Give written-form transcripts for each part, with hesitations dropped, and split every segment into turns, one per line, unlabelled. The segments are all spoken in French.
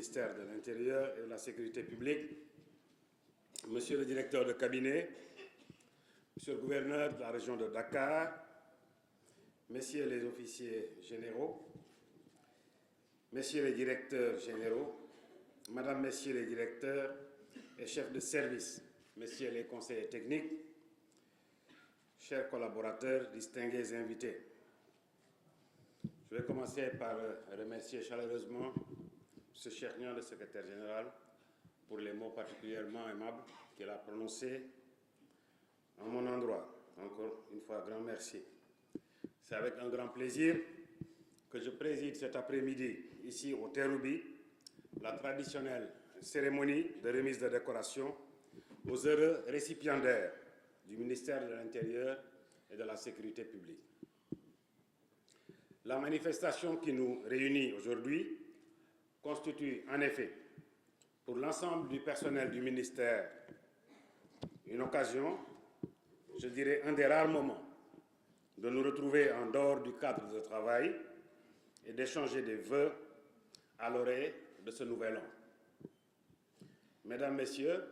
ministère de l'Intérieur et de la Sécurité publique, Monsieur le directeur de cabinet, Monsieur le gouverneur de la région de Dakar, Messieurs les officiers généraux, Messieurs les directeurs généraux, Madame, Messieurs les directeurs et chefs de service, Messieurs les conseillers techniques, chers collaborateurs, distingués invités. Je vais commencer par remercier chaleureusement M. Cheikh Niang, le secrétaire général, pour les mots particulièrement aimables qu'il a prononcés en mon endroit. Encore une fois, grand merci. C'est avec un grand plaisir que je préside cet après-midi, ici au Terrou-Bi, la traditionnelle cérémonie de remise de décoration aux heureux récipiendaires du ministère de l'Intérieur et de la Sécurité publique. La manifestation qui nous réunit aujourd'hui constitue en effet pour l'ensemble du personnel du ministère une occasion, je dirais un des rares moments, de nous retrouver en dehors du cadre de travail et d'échanger des vœux à l'orée de ce nouvel an. Mesdames, Messieurs,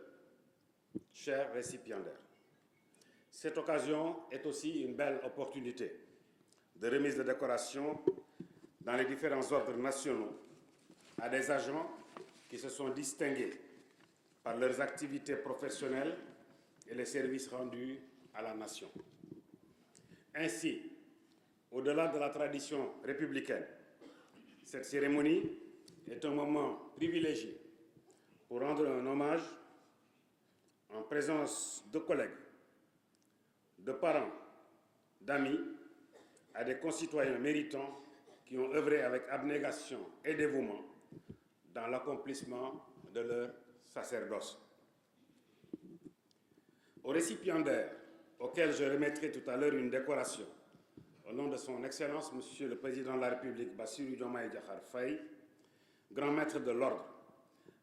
chers récipiendaires, cette occasion est aussi une belle opportunité de remise de décoration dans les différents ordres nationaux à des agents qui se sont distingués par leurs activités professionnelles et les services rendus à la nation. Ainsi, au-delà de la tradition républicaine, cette cérémonie est un moment privilégié pour rendre un hommage en présence de collègues, de parents, d'amis, à des concitoyens méritants qui ont œuvré avec abnégation et dévouement dans l'accomplissement de leur sacerdoce. Aux récipiendaires, auxquels je remettrai tout à l'heure une décoration, au nom de son Excellence, Monsieur le Président de la République, Bassirou Diomaye Diakhar Faye, grand maître de l'ordre,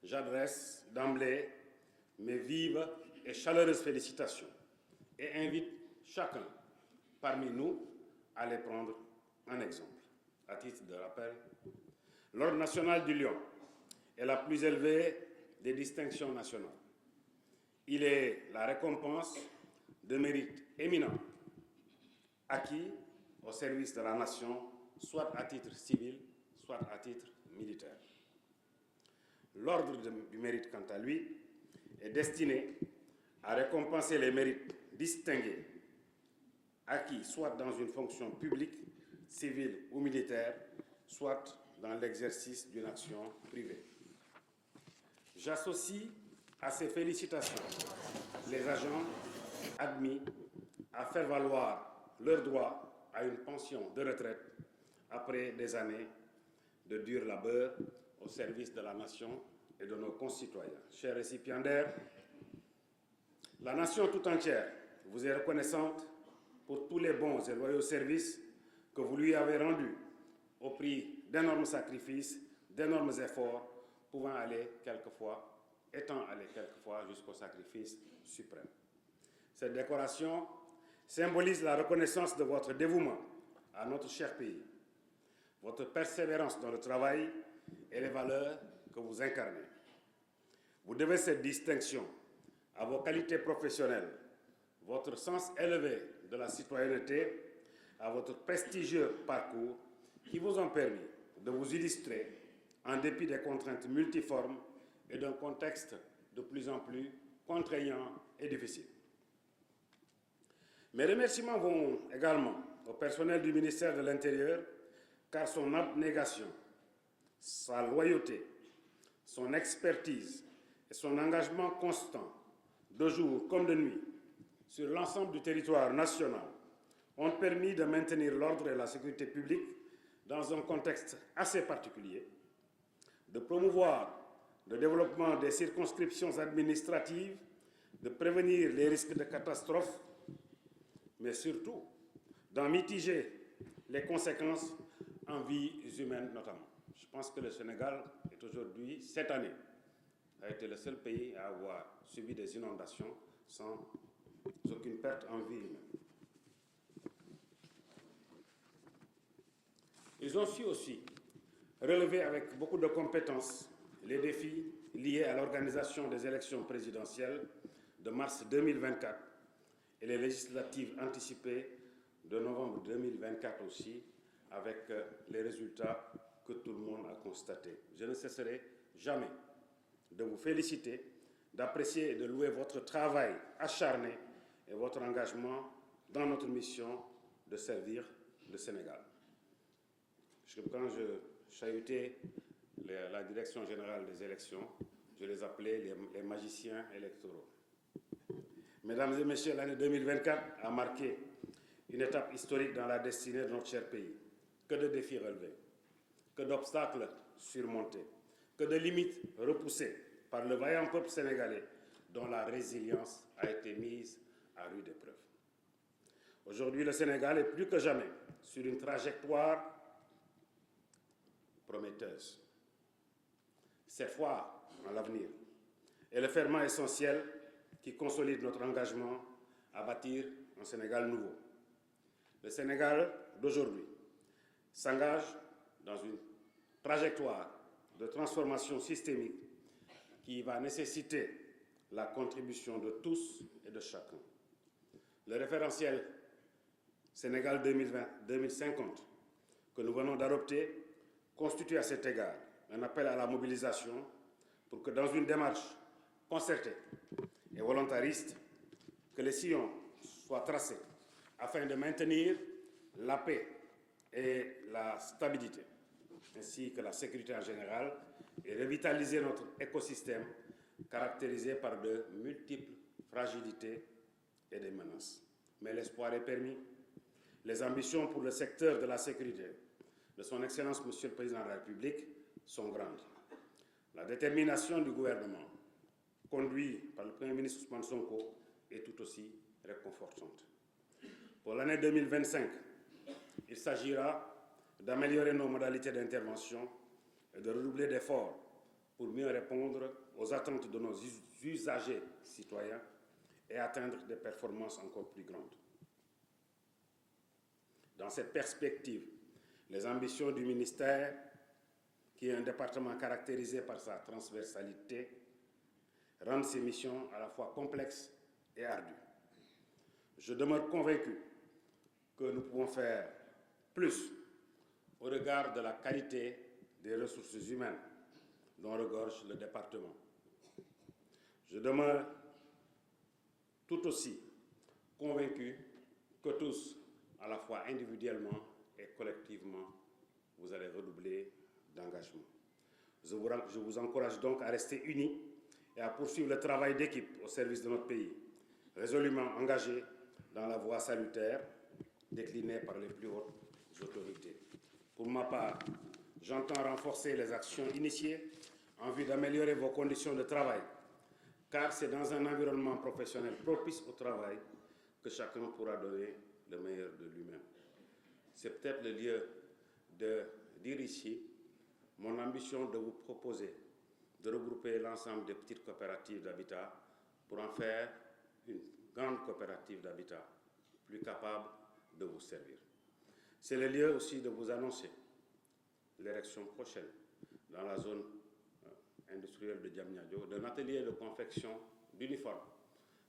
j'adresse d'emblée mes vives et chaleureuses félicitations et invite chacun parmi nous à les prendre en exemple. À titre de rappel, l'Ordre national du Lion est la plus élevée des distinctions nationales. Il est la récompense de mérites éminents acquis au service de la nation, soit à titre civil, soit à titre militaire. L'Ordre du mérite, quant à lui, est destiné à récompenser les mérites distingués acquis soit dans une fonction publique, civile ou militaire, soit dans l'exercice d'une action privée. J'associe à ces félicitations les agents admis à faire valoir leur droit à une pension de retraite après des années de dur labeur au service de la nation et de nos concitoyens. Chers récipiendaires, la nation tout entière vous est reconnaissante pour tous les bons et loyaux services que vous lui avez rendus au prix d'énormes sacrifices, d'énormes efforts, étant allés quelquefois jusqu'au sacrifice suprême. Cette décoration symbolise la reconnaissance de votre dévouement à notre cher pays, votre persévérance dans le travail et les valeurs que vous incarnez. Vous devez cette distinction à vos qualités professionnelles, votre sens élevé de la citoyenneté, à votre prestigieux parcours qui vous ont permis de vous illustrer en dépit des contraintes multiformes et d'un contexte de plus en plus contraignant et difficile. Mes remerciements vont également au personnel du ministère de l'Intérieur car son abnégation, sa loyauté, son expertise et son engagement constant, de jour comme de nuit, sur l'ensemble du territoire national, ont permis de maintenir l'ordre et la sécurité publique dans un contexte assez particulier, de promouvoir le développement des circonscriptions administratives, de prévenir les risques de catastrophes, mais surtout d'en mitiger les conséquences en vies humaines notamment. Je pense que le Sénégal est aujourd'hui, cette année, a été le seul pays à avoir subi des inondations sans aucune perte en vie humaine. Ils ont su aussi relever avec beaucoup de compétences les défis liés à l'organisation des élections présidentielles de mars 2024 et les législatives anticipées de novembre 2024 aussi, avec les résultats que tout le monde a constatés. Je ne cesserai jamais de vous féliciter, d'apprécier et de louer votre travail acharné et votre engagement dans notre mission de servir le Sénégal. Quand je chahutais la Direction générale des élections, je les appelais les magiciens électoraux. Mesdames et messieurs, l'année 2024 a marqué une étape historique dans la destinée de notre cher pays. Que de défis relevés, que d'obstacles surmontés, que de limites repoussées par le vaillant peuple sénégalais dont la résilience a été mise à rude épreuve. Aujourd'hui, le Sénégal est plus que jamais sur une trajectoire prometteuse. Cette foi en l'avenir est le ferment essentiel qui consolide notre engagement à bâtir un Sénégal nouveau. Le Sénégal d'aujourd'hui s'engage dans une trajectoire de transformation systémique qui va nécessiter la contribution de tous et de chacun. Le référentiel Sénégal 2020-2050 que nous venons d'adopter constitue à cet égard un appel à la mobilisation pour que dans une démarche concertée et volontariste, que les sillons soient tracés afin de maintenir la paix et la stabilité, ainsi que la sécurité en général, et revitaliser notre écosystème caractérisé par de multiples fragilités et des menaces. Mais l'espoir est permis. Les ambitions pour le secteur de la sécurité de son Excellence, Monsieur le Président de la République, sont grandes. La détermination du gouvernement, conduit par le Premier ministre Ousmane Sonko, est tout aussi réconfortante. Pour l'année 2025, il s'agira d'améliorer nos modalités d'intervention et de redoubler d'efforts pour mieux répondre aux attentes de nos usagers citoyens et atteindre des performances encore plus grandes. Dans cette perspective, les ambitions du ministère, qui est un département caractérisé par sa transversalité, rendent ces missions à la fois complexes et ardues. Je demeure convaincu que nous pouvons faire plus au regard de la qualité des ressources humaines dont regorge le département. Je demeure tout aussi convaincu que tous, à la fois individuellement et collectivement, vous allez redoubler d'engagement. Je vous encourage donc à rester unis et à poursuivre le travail d'équipe au service de notre pays, résolument engagé dans la voie salutaire déclinée par les plus hautes autorités. Pour ma part, j'entends renforcer les actions initiées en vue d'améliorer vos conditions de travail, car c'est dans un environnement professionnel propice au travail que chacun pourra donner le meilleur de lui-même. C'est peut-être le lieu de dire ici mon ambition de vous proposer de regrouper l'ensemble des petites coopératives d'habitat pour en faire une grande coopérative d'habitat plus capable de vous servir. C'est le lieu aussi de vous annoncer l'érection prochaine dans la zone industrielle de Diamniadio d'un atelier de confection d'uniformes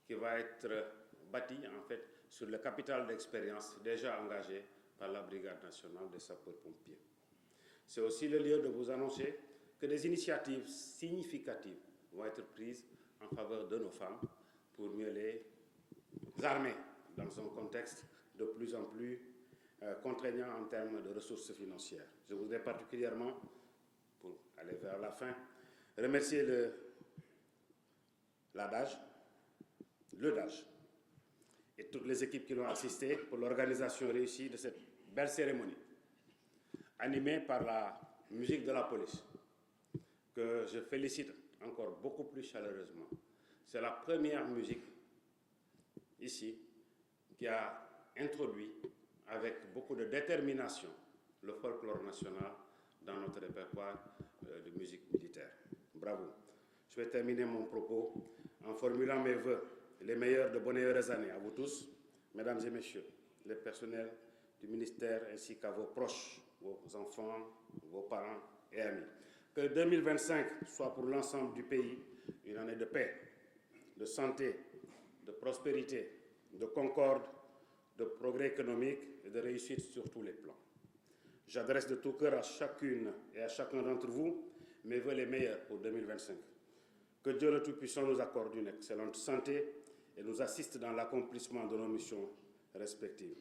qui va être bâti en fait sur le capital d'expérience déjà engagé par la Brigade nationale des sapeurs-pompiers. C'est aussi le lieu de vous annoncer que des initiatives significatives vont être prises en faveur de nos femmes pour mieux les armer dans un contexte de plus en plus contraignant en termes de ressources financières. Je voudrais particulièrement, pour aller vers la fin, remercier le DAGE et toutes les équipes qui l'ont assisté pour l'organisation réussie de cette belle cérémonie, animée par la musique de la police, que je félicite encore beaucoup plus chaleureusement. C'est la première musique ici qui a introduit avec beaucoup de détermination le folklore national dans notre répertoire de musique militaire. Bravo. Je vais terminer mon propos en formulant mes vœux, les meilleurs de bonnes et heureuses années à vous tous, mesdames et messieurs, les personnels du ministère ainsi qu'à vos proches, vos enfants, vos parents et amis. Que 2025 soit pour l'ensemble du pays une année de paix, de santé, de prospérité, de concorde, de progrès économique et de réussite sur tous les plans. J'adresse de tout cœur à chacune et à chacun d'entre vous mes vœux les meilleurs pour 2025. Que Dieu le Tout-Puissant nous accorde une excellente santé et nous assiste dans l'accomplissement de nos missions respectives.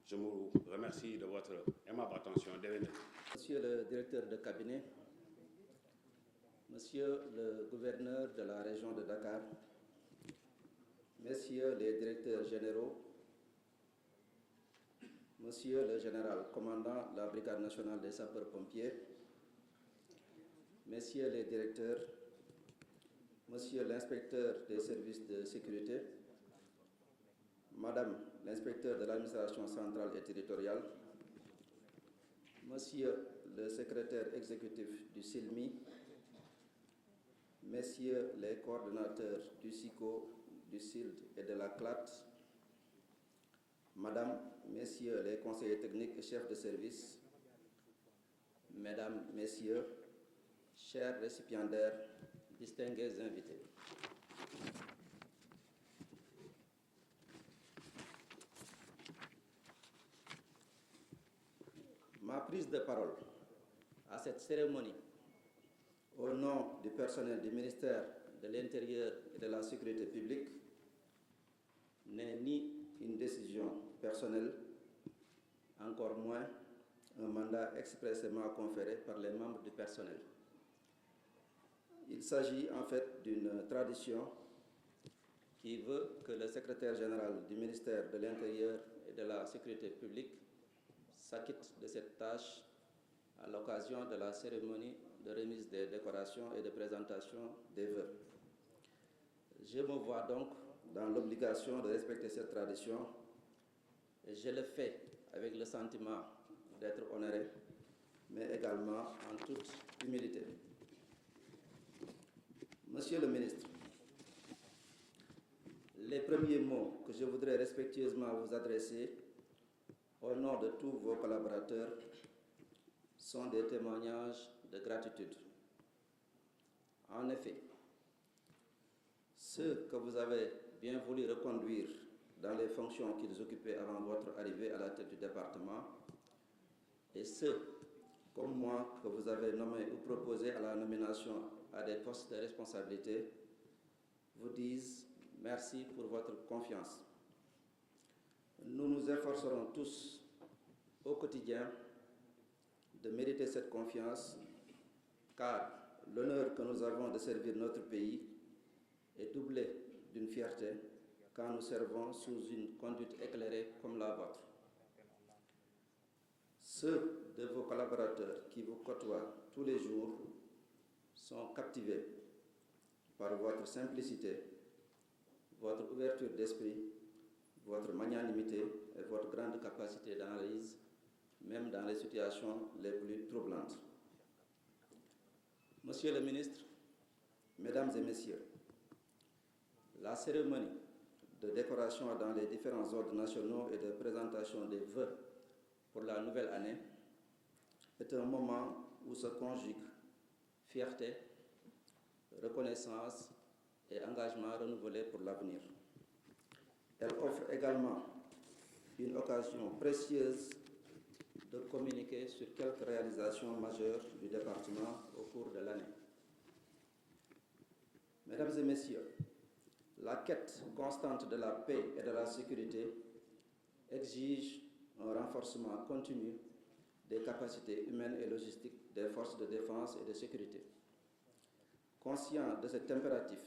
Je vous remercie de votre aimable attention.
Monsieur le directeur de cabinet, Monsieur le gouverneur de la région de Dakar, Messieurs les directeurs généraux, Monsieur le général commandant de la Brigade nationale des sapeurs-pompiers, Messieurs les directeurs, Monsieur l'inspecteur des services de sécurité, Madame l'inspecteur de l'administration centrale et territoriale, Monsieur le secrétaire exécutif du SILMI, Messieurs les coordonnateurs du SICO, du SILD et de la CLAT, Madame, Messieurs les conseillers techniques et chefs de service, Mesdames, Messieurs, chers récipiendaires, distingués invités. Ma prise de parole à cette cérémonie au nom du personnel du ministère de l'Intérieur et de la Sécurité publique n'est ni une décision personnelle, encore moins un mandat expressément conféré par les membres du personnel. Il s'agit en fait d'une tradition qui veut que le secrétaire général du ministère de l'Intérieur et de la Sécurité publique s'acquitte de cette tâche à l'occasion de la cérémonie de remise des décorations et de présentation des vœux. Je me vois donc dans l'obligation de respecter cette tradition et je le fais avec le sentiment d'être honoré, mais également en toute humilité. Monsieur le ministre, les premiers mots que je voudrais respectueusement vous adresser au nom de tous vos collaborateurs sont des témoignages de gratitude. En effet, ceux que vous avez bien voulu reconduire dans les fonctions qu'ils occupaient avant votre arrivée à la tête du département et ceux, comme moi, que vous avez nommés ou proposés à la nomination à des postes de responsabilité, vous disent merci pour votre confiance. Nous nous efforcerons tous au quotidien de mériter cette confiance, car l'honneur que nous avons de servir notre pays est doublé d'une fierté quand nous servons sous une conduite éclairée comme la vôtre. Ceux de vos collaborateurs qui vous côtoient tous les jours sont captivés par votre simplicité, votre ouverture d'esprit, votre magnanimité et votre grande capacité d'analyse, même dans les situations les plus troublantes. Monsieur le ministre, Mesdames et Messieurs, la cérémonie de décoration dans les différents ordres nationaux et de présentation des vœux pour la nouvelle année est un moment où se conjuguent fierté, reconnaissance et engagement renouvelé pour l'avenir. Elle offre également une occasion précieuse de communiquer sur quelques réalisations majeures du département au cours de l'année. Mesdames et Messieurs, la quête constante de la paix et de la sécurité exige un renforcement continu des capacités humaines et logistiques des forces de défense et de sécurité. Conscient de cet impératif,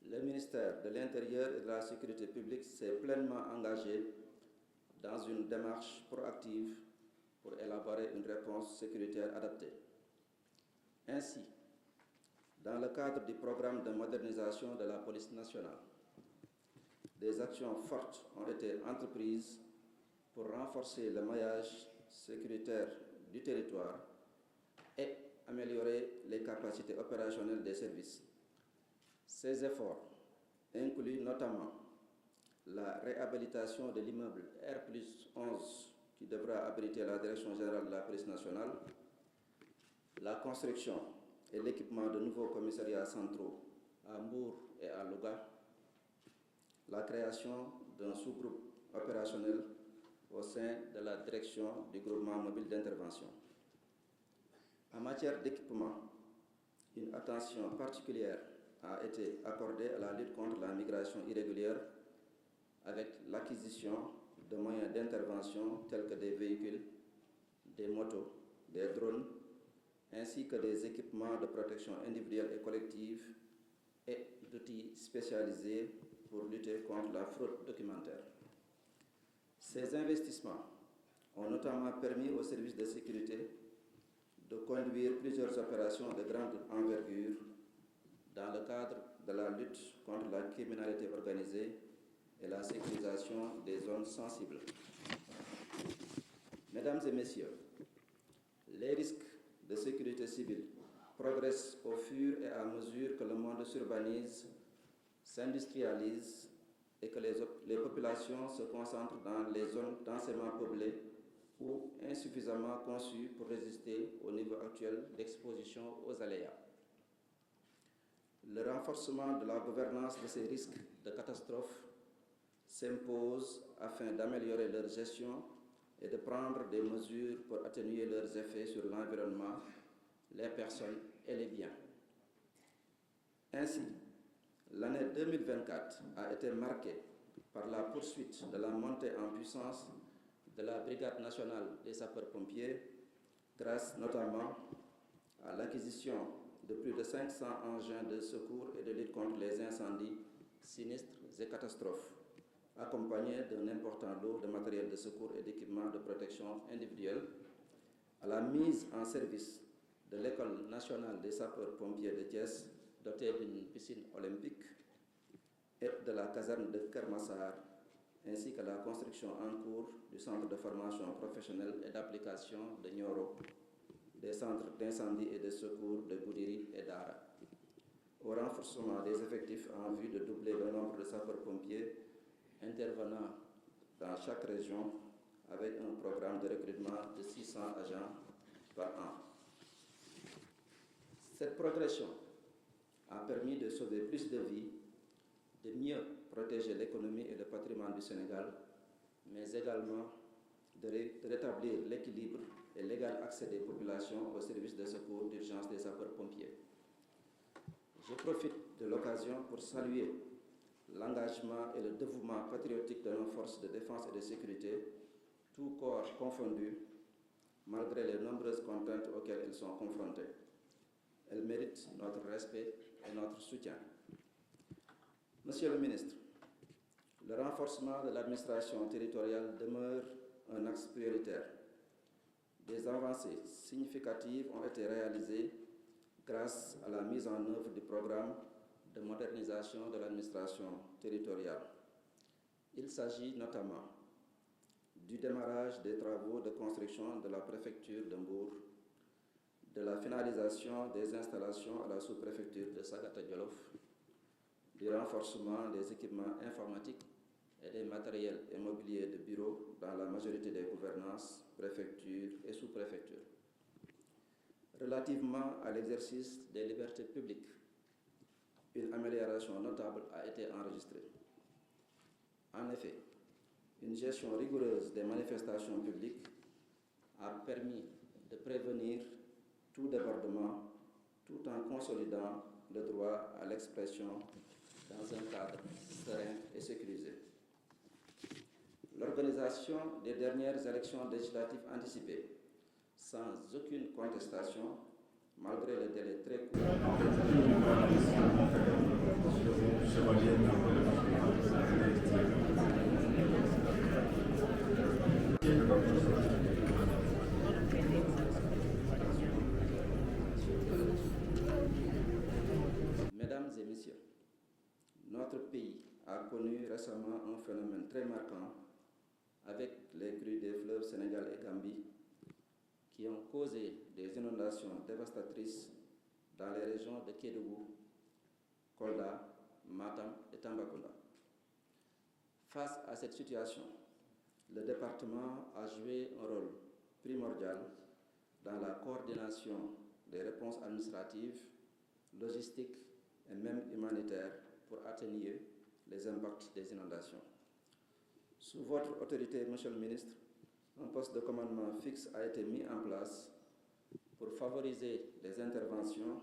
le ministère de l'Intérieur et de la Sécurité publique s'est pleinement engagé dans une démarche proactive pour élaborer une réponse sécuritaire adaptée. Ainsi, dans le cadre du programme de modernisation de la police nationale, des actions fortes ont été entreprises pour renforcer le maillage sécuritaire du territoire et améliorer les capacités opérationnelles des services. Ces efforts incluent notamment la réhabilitation de l'immeuble R+11 qui devra abriter la Direction générale de la police nationale la construction et l'équipement de nouveaux commissariats centraux à Mbour et à Louga, la création d'un sous-groupe opérationnel au sein de la direction du groupement mobile d'intervention. En matière d'équipement, une attention particulière a été accordée à la lutte contre la migration irrégulière avec l'acquisition de moyens d'intervention tels que des véhicules, des motos, des drones, ainsi que des équipements de protection individuelle et collective et d'outils spécialisés pour lutter contre la fraude documentaire. Ces investissements ont notamment permis aux services de sécurité de conduire plusieurs opérations de grande envergure dans le cadre de la lutte contre la criminalité organisée et la sécurisation des zones sensibles. Mesdames et messieurs, les risques de sécurité civile progressent au fur et à mesure que le monde s'urbanise, s'industrialise et que les populations se concentrent dans les zones densément peuplées ou insuffisamment conçues pour résister au niveau actuel d'exposition aux aléas. Le renforcement de la gouvernance de ces risques de catastrophe s'impose afin d'améliorer leur gestion et de prendre des mesures pour atténuer leurs effets sur l'environnement, les personnes et les biens. Ainsi, l'année 2024 a été marquée par la poursuite de la montée en puissance de la Brigade nationale des sapeurs-pompiers, grâce notamment à l'acquisition de plus de 500 engins de secours et de lutte contre les incendies, sinistres et catastrophes, accompagnés d'un important lot de matériel de secours et d'équipements de protection individuelle, à la mise en service de l'École nationale des sapeurs-pompiers de Thiès, dotée d'une piscine olympique, et de la caserne de Kermassar, ainsi que la construction en cours du centre de formation professionnelle et d'application de Nioro, des centres d'incendie et de secours de Goudiri et Dara, au renforcement des effectifs en vue de doubler le nombre de sapeurs-pompiers intervenant dans chaque région avec un programme de recrutement de 600 agents par an. Cette progression a permis de sauver plus de vies, de mieux protéger l'économie et le patrimoine du Sénégal, mais également de rétablir l'équilibre et l'égal accès des populations aux services de secours d'urgence des sapeurs-pompiers. Je profite de l'occasion pour saluer l'engagement et le dévouement patriotique de nos forces de défense et de sécurité, tous corps confondus, malgré les nombreuses contraintes auxquelles elles sont confrontées. Elles méritent notre respect et notre soutien. Monsieur le ministre, le renforcement de l'administration territoriale demeure un axe prioritaire. Des avancées significatives ont été réalisées grâce à la mise en œuvre du programme de modernisation de l'administration territoriale. Il s'agit notamment du démarrage des travaux de construction de la préfecture de Mbour, de la finalisation des installations à la sous-préfecture de Sagata Djolof, du renforcement des équipements informatiques et des matériels immobiliers de bureau dans la majorité des gouvernances, préfectures et sous-préfectures. Relativement à l'exercice des libertés publiques, une amélioration notable a été enregistrée. En effet, une gestion rigoureuse des manifestations publiques a permis de prévenir tout débordement tout en consolidant le droit à l'expression dans un cadre serein et sécurisé. L'organisation des dernières élections législatives anticipées, sans aucune contestation, malgré le délai très court. Mesdames et messieurs, notre pays a connu récemment un phénomène très marquant avec les crues des fleuves Sénégal et Gambie qui ont causé des inondations dévastatrices dans les régions de Kédougou, Kolda, Matam et Tambacounda. Face à cette situation, le département a joué un rôle primordial dans la coordination des réponses administratives, logistiques et même humanitaires pour atténuer les impacts des inondations. Sous votre autorité, Monsieur le ministre, un poste de commandement fixe a été mis en place pour favoriser les interventions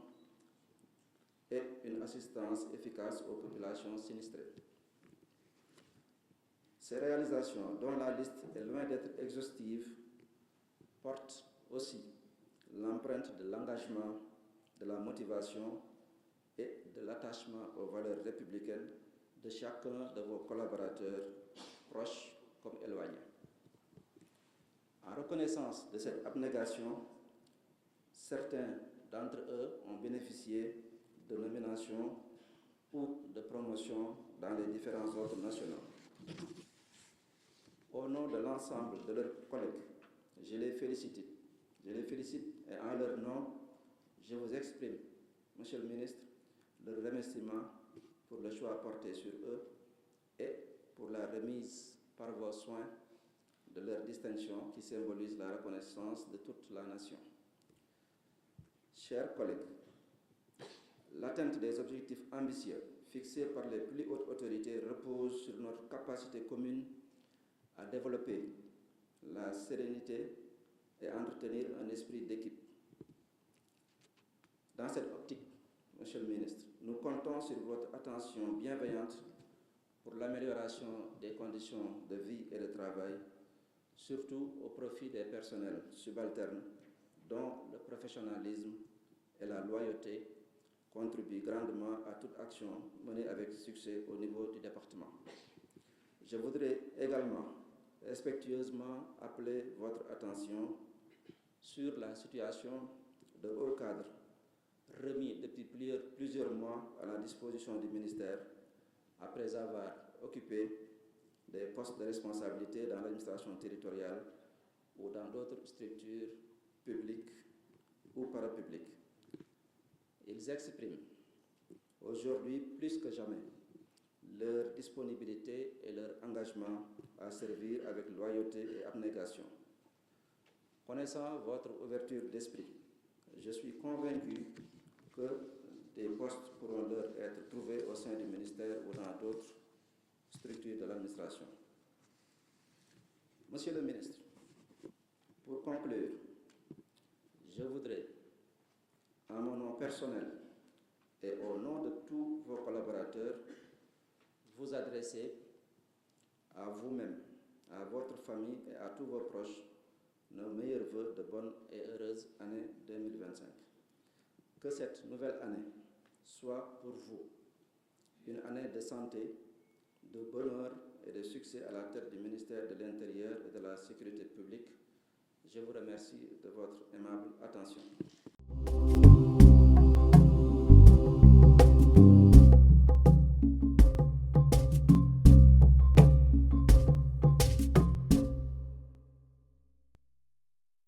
et une assistance efficace aux populations sinistrées. Ces réalisations, dont la liste est loin d'être exhaustive, portent aussi l'empreinte de l'engagement, de la motivation et de l'attachement aux valeurs républicaines de chacun de vos collaborateurs, proches comme éloignés. En reconnaissance de cette abnégation, certains d'entre eux ont bénéficié de nominations ou de promotions dans les différents ordres nationaux. Au nom de l'ensemble de leurs collègues, je les félicite et en leur nom, je vous exprime, Monsieur le ministre, leur remerciement pour le choix porté sur eux et pour la remise par vos soins de leur distinction qui symbolise la reconnaissance de toute la nation. Chers collègues, l'atteinte des objectifs ambitieux fixés par les plus hautes autorités repose sur notre capacité commune à développer la sérénité et à entretenir un esprit d'équipe. Dans cette optique, Monsieur le ministre, nous comptons sur votre attention bienveillante pour l'amélioration des conditions de vie et de travail, surtout au profit des personnels subalternes dont le professionnalisme et la loyauté contribuent grandement à toute action menée avec succès au niveau du département. Je voudrais également respectueusement appeler votre attention sur la situation de hauts cadres remis depuis plusieurs mois à la disposition du ministère après avoir occupé des postes de responsabilité dans l'administration territoriale ou dans d'autres structures publiques ou parapubliques. Ils expriment aujourd'hui plus que jamais leur disponibilité et leur engagement à servir avec loyauté et abnégation. Connaissant votre ouverture d'esprit, je suis convaincu que des postes pourront leur être trouvés au sein du ministère ou dans d'autres structures de l'administration. Monsieur le ministre, pour conclure, je voudrais, en mon nom personnel et au nom de tous vos collaborateurs, vous adresser à vous-même, à votre famille et à tous vos proches nos meilleurs vœux de bonne et heureuse année 2025. Que cette nouvelle année soit pour vous une année de santé, de bonheur et de succès à la tête du ministère de l'Intérieur et de la Sécurité publique. Je vous remercie de votre aimable attention.